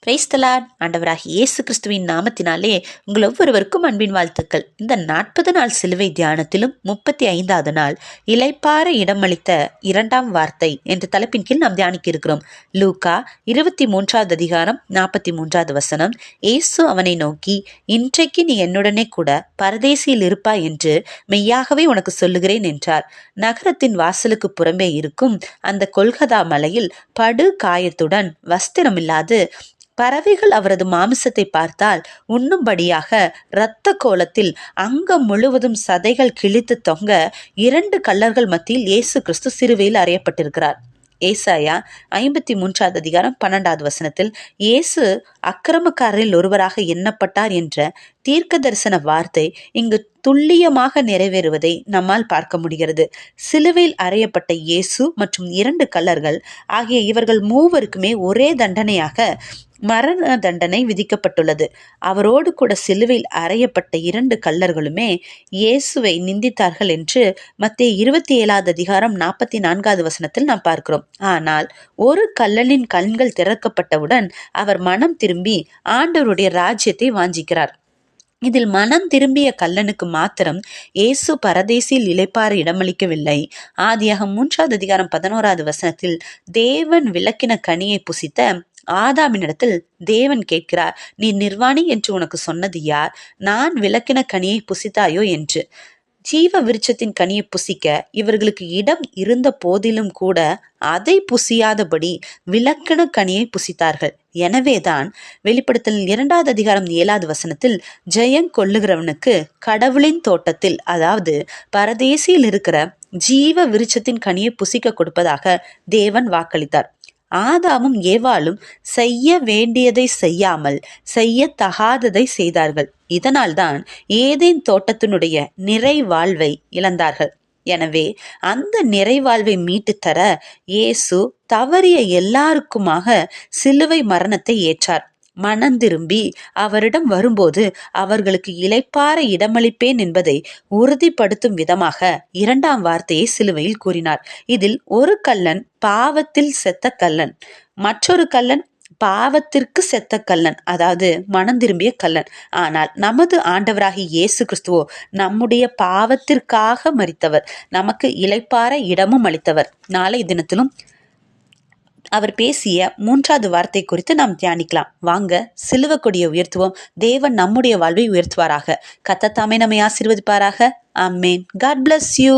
Praise the Lord. ஆண்டவராகிய இயேசு கிறிஸ்துவின் நாமத்தினாலே உங்கள் ஒவ்வொருவருக்கும் அன்பின் வாழ்த்துக்கள். இந்த 40 நாள் சிலுவை தியானத்திலும் 35வது நாள் இளைப்பாற இடமளித்த 2ஆம் வார்த்தை என்ற தலைப்பின் கீழ் நாம் தியானிக்க இருக்கிறோம். லூக்கா 23வது அதிகாரம் 43வது வசனம். இயேசு அவனை நோக்கி, இன்றைக்கு நீ என்னுடனே கூட பரதேசியில் இருப்பாய் என்று மெய்யாகவே உனக்கு சொல்லுகிறேன் என்றார். நகரத்தின் வாசலுக்கு புறம்பே இருக்கும் அந்த கொல்கதா மலையில் படு காயத்துடன் வஸ்திரமில்லாது பறவைகள் அவரது மாமிசத்தை பார்த்தால் உண்ணும்படியாக இரத்த கோலத்தில் அங்கம் முழுவதும் சதைகள் கிழித்து தொங்க 2 கள்ளர்கள் மத்தியில் இயேசு கிறிஸ்து சிலுவையில் அறையப்பட்டிருக்கிறார். ஏசாயா 53வது அதிகாரம் 12வது வசனத்தில் இயேசு அக்கிரமக்காரரில் ஒருவராக எண்ணப்பட்டார் என்ற தீர்க்க தரிசன வார்த்தை இங்கு துல்லியமாக நிறைவேறுவதை நம்மால் பார்க்க முடிகிறது. சிலுவையில் அறையப்பட்ட இயேசு மற்றும் 2 கள்ளர்கள் ஆகிய இவர்கள் மூவருக்குமே ஒரே தண்டனையாக மரண தண்டனை விதிக்கப்பட்டுள்ளது. அவரோடு கூட சிலுவையில் அறையப்பட்ட 2 கள்ளர்களுமே இயேசுவை நிந்தித்தார்கள் என்று மத்தேயு 27வது அதிகாரம் 44வது வசனத்தில் நாம் பார்க்கிறோம். ஆனால் ஒரு கள்ளனின் கண்கள் திறக்கப்பட்டவுடன் அவர் மனம் திரும்பி ஆண்டவருடைய ராஜ்யத்தை வாஞ்சிக்கிறார். இதில் மனம் திரும்பிய கள்ளனுக்கு மாத்திரம் இயேசு பரதேசியில் இளைப்பாற இடமளிக்கவில்லை. ஆதியாகமம் 3வது அதிகாரம் 11வது வசனத்தில் தேவன் விலக்கின கனியை புசித்த ஆதாமினிடத்தில் தேவன் கேட்கிறார், நீ நிர்வாணி என்று உனக்கு சொன்னது யார்? நான் விலக்கின கனியை புசித்தாயோ என்று. ஜீவ விருட்சத்தின் கனியை புசிக்க இவர்களுக்கு இடம் இருந்த போதிலும் கூட அதை புசியாதபடி விலக்கின கனியை புசித்தார்கள். எனவேதான் வெளிப்படுத்தல் 2வது அதிகாரம் 7வது வசனத்தில் ஜெயம் கொள்ளுகிறவனுக்கு கடவுளின் தோட்டத்தில், அதாவது பரதேசியில் இருக்கிற ஜீவ விருட்சத்தின் கனியை புசிக்க கொடுப்பதாக தேவன் வாக்களித்தார். ஆதாமும் ஏவாளும் செய்ய வேண்டியதை செய்யாமல் செய்யத்தகாததை செய்தார்கள். இதனால்தான் ஏதேன் தோட்டத்தினுடைய நிறைவாழ்வை இழந்தார்கள். எனவே அந்த நிறைவாழ்வை மீட்டு தர இயேசு தவறிய எல்லாருக்குமாக சிலுவை மரணத்தை ஏற்றார். மனம் திரும்பி அவரிடம் வரும்போது அவர்களுக்கு இளைப்பாற இடமளிப்பேன் என்பதை உறுதிப்படுத்தும் விதமாக 2ஆம் வார்த்தையை சிலுவையில் கூறினார். இதில் ஒரு கள்ளன் பாவத்தில் செத்த கள்ளன், மற்றொரு கள்ளன் பாவத்திற்கு செத்த கள்ளன், அதாவது மனம் திரும்பிய கள்ளன். ஆனால் நமது ஆண்டவராகிய இயேசு கிறிஸ்துவோ நம்முடைய பாவத்திற்காக மரித்தவர், நமக்கு இளைப்பாற இடமும் அளித்தவர். நாளை தினத்திலும் அவர் பேசிய 3வது வார்த்தை குறித்து நாம் தியானிக்கலாம். வாங்க சிலுவை கொடியை உயர்த்துவோம். தேவன் நம்முடைய வாழ்வை உயர்த்துவாராக. கர்த்தர் தாமே நம்மை ஆசீர்வதிப்பாராக. ஆமென். God bless you.